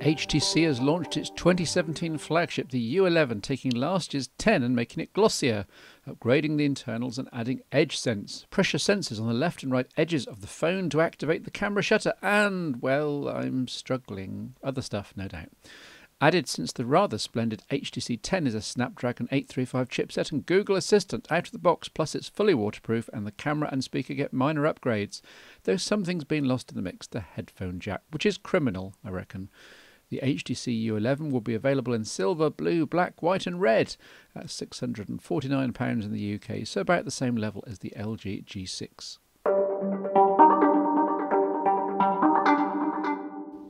HTC has launched its 2017 flagship, the U11, taking last year's 10 and making it glossier, upgrading the internals and adding edge sense, pressure sensors on the left and right edges of the phone to activate the camera shutter, and, well, I'm struggling, other stuff, no doubt. Added since the rather splendid HTC 10 is a Snapdragon 835 chipset and Google Assistant out of the box, plus it's fully waterproof and the camera and speaker get minor upgrades, though something's been lost in the mix, the headphone jack, which is criminal, I reckon. The HTC U11 will be available in silver, blue, black, white and red at £649 in the UK, so about the same level as the LG G6.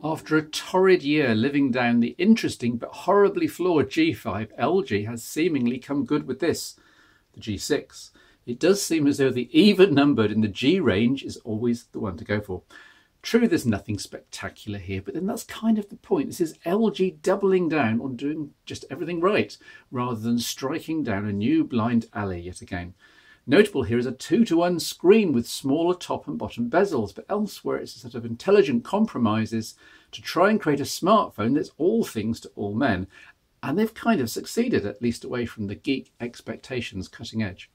After a torrid year living down the interesting but horribly flawed G5, LG has seemingly come good with this, the G6. It does seem as though the even numbered in the G range is always the one to go for. True, there's nothing spectacular here, but then that's kind of the point. This is LG doubling down on doing just everything right, rather than striking down a new blind alley yet again. Notable here is a 2-to-1 screen with smaller top and bottom bezels, but elsewhere it's a set of intelligent compromises to try and create a smartphone that's all things to all men. And they've kind of succeeded, at least away from the geek expectations cutting edge.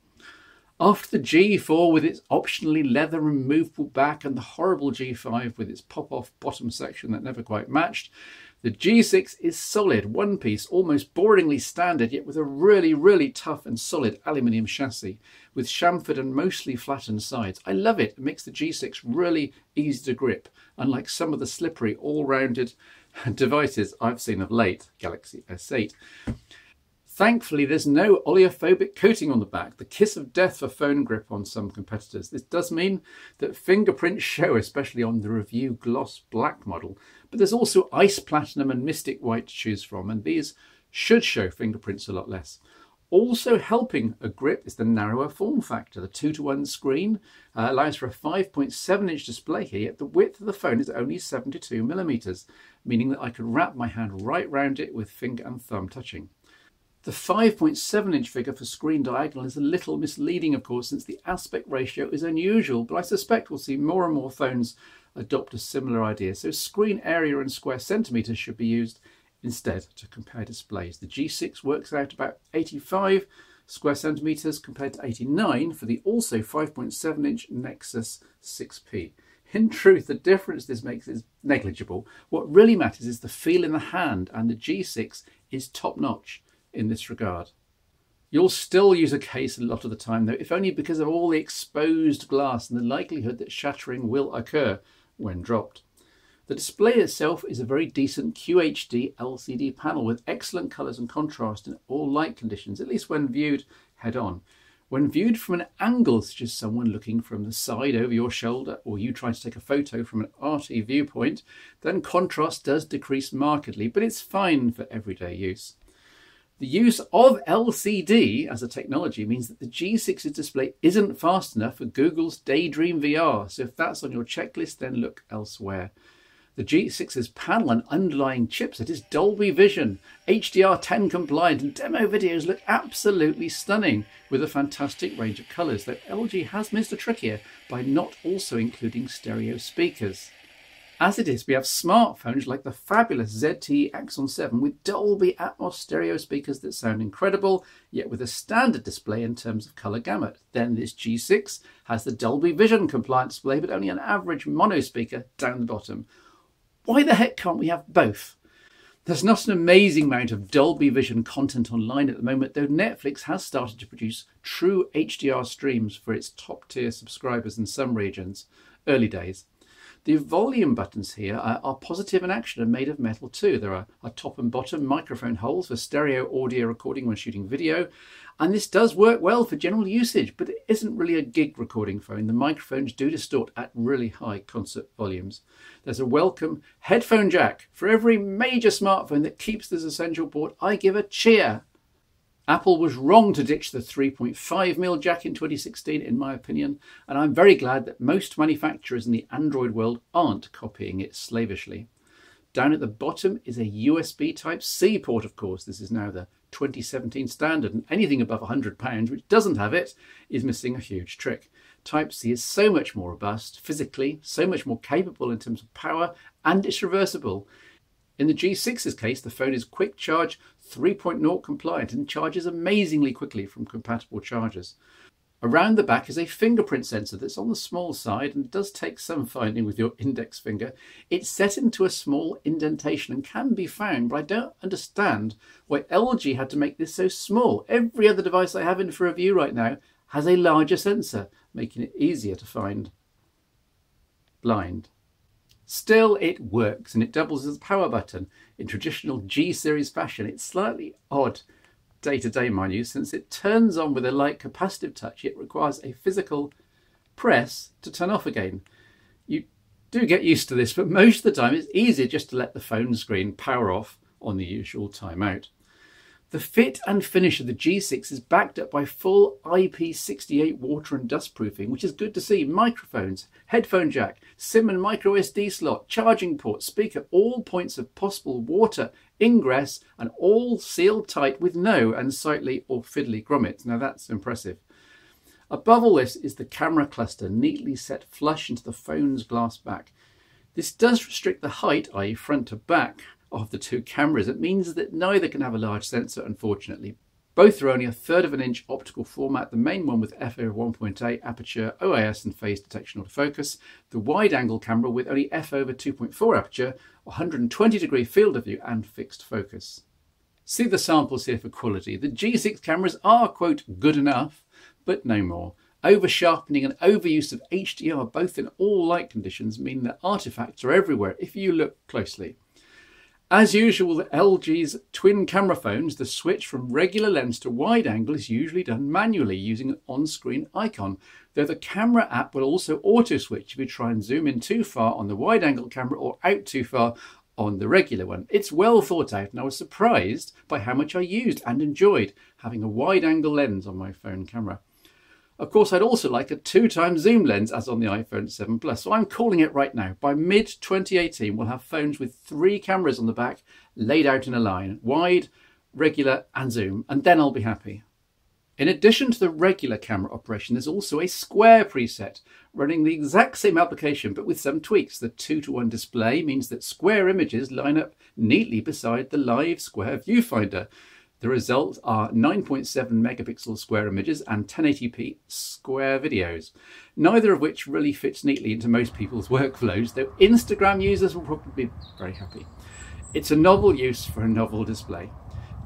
After the G4 with its optionally leather removable back and the horrible G5 with its pop-off bottom section that never quite matched, the G6 is solid, one piece, almost boringly standard, yet with a really tough and solid aluminium chassis with chamfered and mostly flattened sides. I love it. It makes the G6 really easy to grip, unlike some of the slippery, all-rounded devices I've seen of late, Galaxy S8. Thankfully, there's no oleophobic coating on the back, the kiss of death for phone grip on some competitors. This does mean that fingerprints show, especially on the review gloss black model, but there's also ice platinum and mystic white to choose from, and these should show fingerprints a lot less. Also helping a grip is the narrower form factor. The 2-to-1 screen allows for a 5.7-inch display here, yet the width of the phone is only 72mm, meaning that I could wrap my hand right round it with finger and thumb touching. The 5.7-inch figure for screen diagonal is a little misleading, of course, since the aspect ratio is unusual, but I suspect we'll see more and more phones adopt a similar idea. So screen area and square centimetres should be used instead to compare displays. The G6 works out about 85 square centimetres compared to 89 for the also 5.7-inch Nexus 6P. In truth, the difference this makes is negligible. What really matters is the feel in the hand, and the G6 is top-notch in this regard. You'll still use a case a lot of the time though, if only because of all the exposed glass and the likelihood that shattering will occur when dropped. The display itself is a very decent QHD LCD panel with excellent colours and contrast in all light conditions, at least when viewed head on. When viewed from an angle, such as someone looking from the side over your shoulder, or you trying to take a photo from an arty viewpoint, then contrast does decrease markedly, but it's fine for everyday use. The use of LCD as a technology means that the G6's display isn't fast enough for Google's Daydream VR, so if that's on your checklist, then look elsewhere. The G6's panel and underlying chipset is Dolby Vision, HDR10 compliant, and demo videos look absolutely stunning with a fantastic range of colours, though LG has missed a trick here by not also including stereo speakers. As it is, we have smartphones like the fabulous ZTE Axon 7 with Dolby Atmos stereo speakers that sound incredible, yet with a standard display in terms of colour gamut. Then this G6 has the Dolby Vision compliant display, but only an average mono speaker down the bottom. Why the heck can't we have both? There's not an amazing amount of Dolby Vision content online at the moment, though Netflix has started to produce true HDR streams for its top-tier subscribers in some regions. Early days. The volume buttons here are positive in action and made of metal too. There are top and bottom microphone holes for stereo audio recording when shooting video, and this does work well for general usage, but it isn't really a gig recording phone. The microphones do distort at really high concert volumes. There's a welcome headphone jack. For every major smartphone that keeps this essential port, I give a cheer. Apple was wrong to ditch the 3.5mm jack in 2016, in my opinion, and I'm very glad that most manufacturers in the Android world aren't copying it slavishly. Down at the bottom is a USB Type-C port, of course. This is now the 2017 standard, and anything above £100 which doesn't have it is missing a huge trick. Type-C is so much more robust, physically, so much more capable in terms of power, and it's reversible. In the G6's case, the phone is quick charge 3.0 compliant and charges amazingly quickly from compatible chargers. Around the back is a fingerprint sensor that's on the small side and does take some finding with your index finger. It's set into a small indentation and can be found, but I don't understand why LG had to make this so small. Every other device I have in for review right now has a larger sensor, making it easier to find. Blind. Still, it works and it doubles as a power button. In traditional G series fashion, it's slightly odd day-to-day, mind you, since it turns on with a light capacitive touch, yet requires a physical press to turn off again. You do get used to this, but most of the time it's easier just to let the phone screen power off on the usual timeout. The fit and finish of the G6 is backed up by full IP68 water and dust proofing, which is good to see. Microphones, headphone jack, SIM and micro SD slot, charging port, speaker, all points of possible water ingress, and all sealed tight with no unsightly or fiddly grommets. Now that's impressive. Above all this is the camera cluster, neatly set flush into the phone's glass back. This does restrict the height, i.e. front to back, of the two cameras. It means that neither can have a large sensor, unfortunately. Both are only 1/3 of an inch optical format, the main one with f/1.8 aperture, OIS and phase detection autofocus, the wide angle camera with only f/2.4 aperture, 120-degree field of view and fixed focus. See the samples here for quality. The G6 cameras are, quote, good enough, but no more. Over-sharpening and overuse of HDR, both in all light conditions, mean that artifacts are everywhere if you look closely. As usual with LG's twin camera phones, the switch from regular lens to wide angle is usually done manually using an on-screen icon, though the camera app will also auto-switch if you try and zoom in too far on the wide angle camera or out too far on the regular one. It's well thought out, and I was surprised by how much I used and enjoyed having a wide angle lens on my phone camera. Of course, I'd also like a 2x zoom lens as on the iPhone 7 Plus, so I'm calling it right now. By mid-2018, we'll have phones with 3 cameras on the back laid out in a line, wide, regular and zoom, and then I'll be happy. In addition to the regular camera operation, there's also a square preset running the exact same application but with some tweaks. The 2:1 display means that square images line up neatly beside the live square viewfinder. The results are 9.7 megapixel square images and 1080p square videos, neither of which really fits neatly into most people's workflows, though Instagram users will probably be very happy. It's a novel use for a novel display.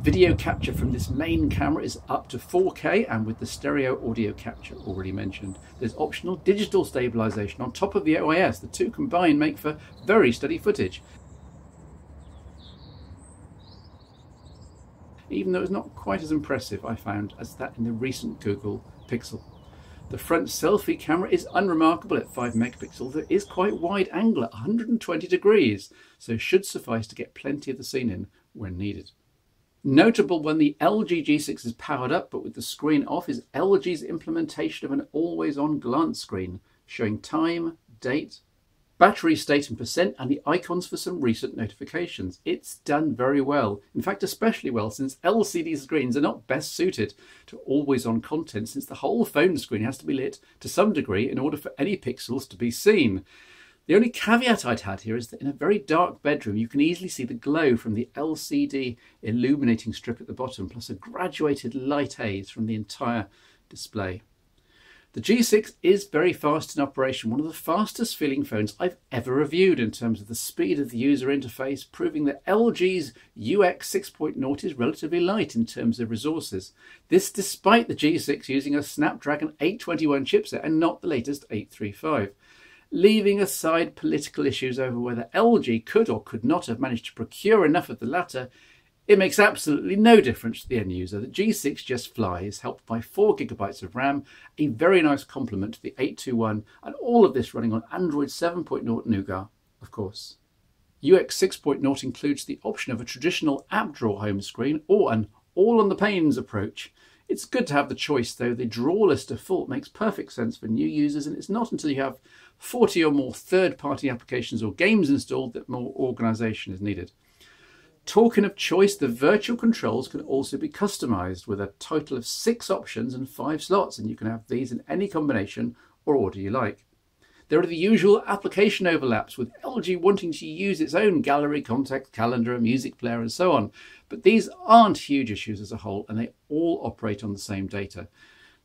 Video capture from this main camera is up to 4K, and with the stereo audio capture already mentioned, there's optional digital stabilization on top of the OIS. The two combined make for very steady footage, even though it's not quite as impressive, I found, as that in the recent Google Pixel. The front selfie camera is unremarkable at 5 megapixels. It is quite wide angle at 120 degrees, so should suffice to get plenty of the scene in when needed. Notable when the LG G6 is powered up but with the screen off is LG's implementation of an always-on glance screen, showing time, date, battery state and percent, and the icons for some recent notifications. It's done very well. In fact, especially well, since LCD screens are not best suited to always-on content, since the whole phone screen has to be lit to some degree in order for any pixels to be seen. The only caveat I'd had here is that in a very dark bedroom, you can easily see the glow from the LCD illuminating strip at the bottom, plus a graduated light haze from the entire display. The G6 is very fast in operation, one of the fastest feeling phones I've ever reviewed in terms of the speed of the user interface, proving that LG's UX 6.0 is relatively light in terms of resources. This despite the G6 using a Snapdragon 821 chipset and not the latest 835. Leaving aside political issues over whether LG could or could not have managed to procure enough of the latter, it makes absolutely no difference to the end user. The G6 just flies, helped by 4 GB of RAM, a very nice complement to the 821, and all of this running on Android 7.0 Nougat, of course. UX 6.0 includes the option of a traditional app drawer home screen or an all-on-the-panes approach. It's good to have the choice, though. The drawerless default makes perfect sense for new users, and it's not until you have 40 or more third-party applications or games installed that more organisation is needed. Talking of choice, the virtual controls can also be customised with a total of 6 options and 5 slots, and you can have these in any combination or order you like. There are the usual application overlaps, with LG wanting to use its own gallery, contact, calendar, music player and so on. But these aren't huge issues as a whole, and they all operate on the same data.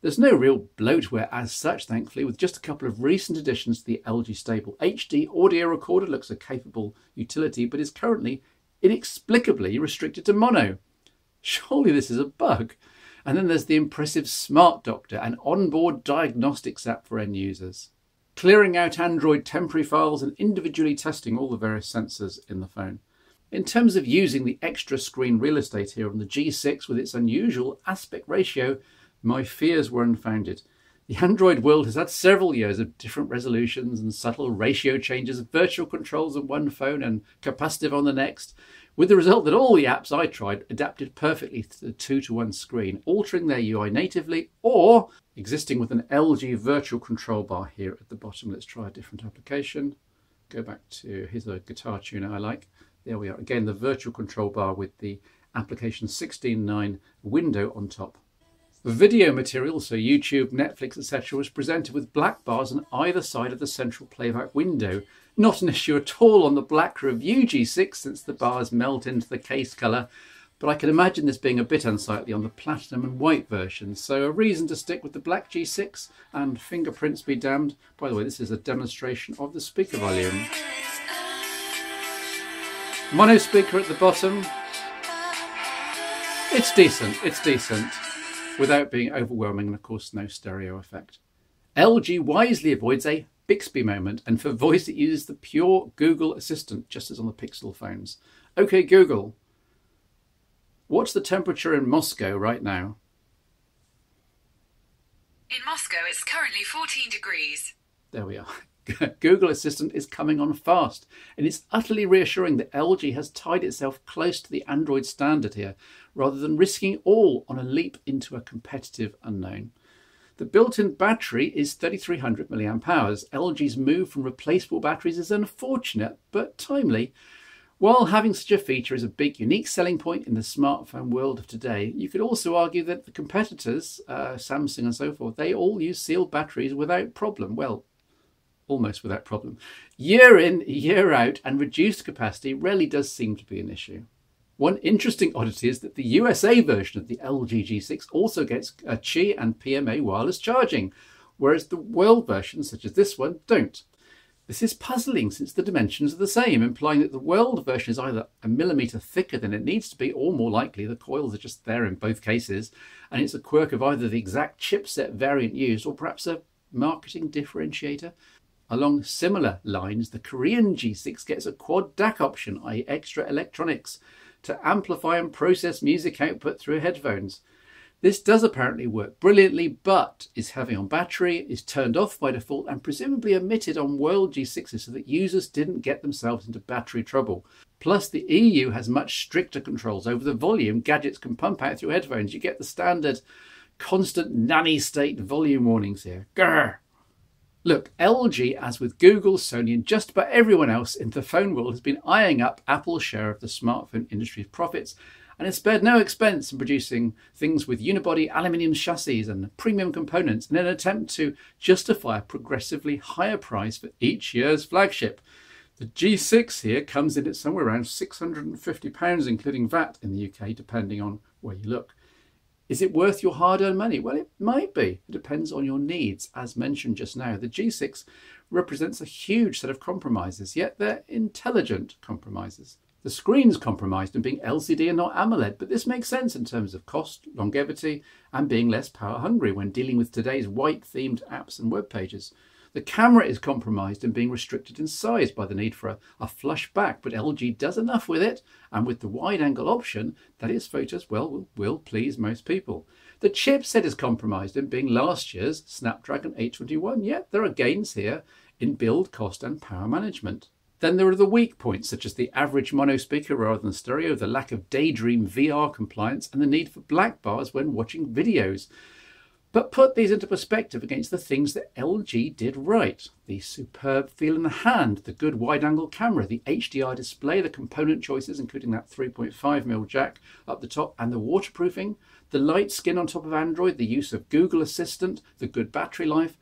There's no real bloatware as such, thankfully, with just a couple of recent additions to the LG stable. HD audio recorder looks a capable utility, but is currently inexplicably restricted to mono. Surely this is a bug. And then there's the impressive Smart Doctor, an onboard diagnostics app for end users, clearing out Android temporary files and individually testing all the various sensors in the phone. In terms of using the extra screen real estate here on the G6 with its unusual aspect ratio, my fears were unfounded. The Android world has had several years of different resolutions and subtle ratio changes, virtual controls on one phone and capacitive on the next, with the result that all the apps I tried adapted perfectly to the 2:1 screen, altering their UI natively or existing with an LG virtual control bar here at the bottom. Let's try a different application. Go back to, here's a guitar tuner I like. There we are. Again, the virtual control bar with the application 16.9 window on top. The video material, so YouTube, Netflix, etc., was presented with black bars on either side of the central playback window. Not an issue at all on the black review G6 since the bars melt into the case colour, but I can imagine this being a bit unsightly on the platinum and white versions, so a reason to stick with the black G6, and fingerprints be damned. By the way, this is a demonstration of the speaker volume. Mono speaker at the bottom. It's decent, without being overwhelming, and of course no stereo effect. LG wisely avoids a Bixby moment, and for voice it uses the pure Google Assistant, just as on the Pixel phones. OK Google, what's the temperature in Moscow right now? In Moscow it's currently 14 degrees. There we are. Google Assistant is coming on fast, and it's utterly reassuring that LG has tied itself close to the Android standard here, rather than risking all on a leap into a competitive unknown. The built-in battery is 3300 mAh. LG's move from replaceable batteries is unfortunate, but timely. While having such a feature is a big unique selling point in the smartphone world of today, you could also argue that the competitors, Samsung and so forth, they all use sealed batteries without problem. Well, almost without problem. Year in, year out, and reduced capacity rarely does seem to be an issue. One interesting oddity is that the USA version of the LG G6 also gets a Qi and PMA wireless charging, whereas the world versions, such as this one, don't. This is puzzling since the dimensions are the same, implying that the world version is either a millimetre thicker than it needs to be, or more likely the coils are just there in both cases, and it's a quirk of either the exact chipset variant used or perhaps a marketing differentiator. Along similar lines, the Korean G6 gets a quad DAC option, i.e. extra electronics, to amplify and process music output through headphones. This does apparently work brilliantly, but is heavy on battery, is turned off by default, and presumably omitted on world G6s so that users didn't get themselves into battery trouble. Plus, the EU has much stricter controls over the volume gadgets can pump out through headphones. You get the standard constant nanny state volume warnings here. Grr! Look, LG, as with Google, Sony and just about everyone else in the phone world, has been eyeing up Apple's share of the smartphone industry's profits, and has spared no expense in producing things with unibody aluminium chassis and premium components in an attempt to justify a progressively higher price for each year's flagship. The G6 here comes in at somewhere around £650, including VAT in the UK, depending on where you look. Is it worth your hard-earned money? Well, it might be. It depends on your needs. As mentioned just now, the G6 represents a huge set of compromises, yet they're intelligent compromises. The screen's compromised in being LCD and not AMOLED, but this makes sense in terms of cost, longevity, and being less power-hungry when dealing with today's white-themed apps and web pages. The camera is compromised in being restricted in size by the need for a flush back, but LG does enough with it, and with the wide-angle option, that its photos will please most people. The chipset is compromised in being last year's Snapdragon 821, yet there are gains here in build cost and power management. Then there are the weak points, such as the average mono speaker rather than stereo, the lack of Daydream VR compliance, and the need for black bars when watching videos. But put these into perspective against the things that LG did right. The superb feel in the hand, the good wide-angle camera, the HDR display, the component choices, including that 3.5mm jack up the top, and the waterproofing, the light skin on top of Android, the use of Google Assistant, the good battery life.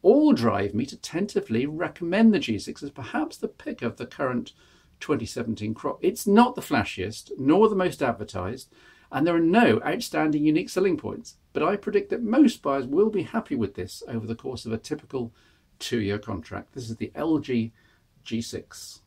all drive me to tentatively recommend the G6 as perhaps the pick of the current 2017 crop. It's not the flashiest, nor the most advertised, and there are no outstanding unique selling points, but I predict that most buyers will be happy with this over the course of a typical 2-year contract. This is the LG G6.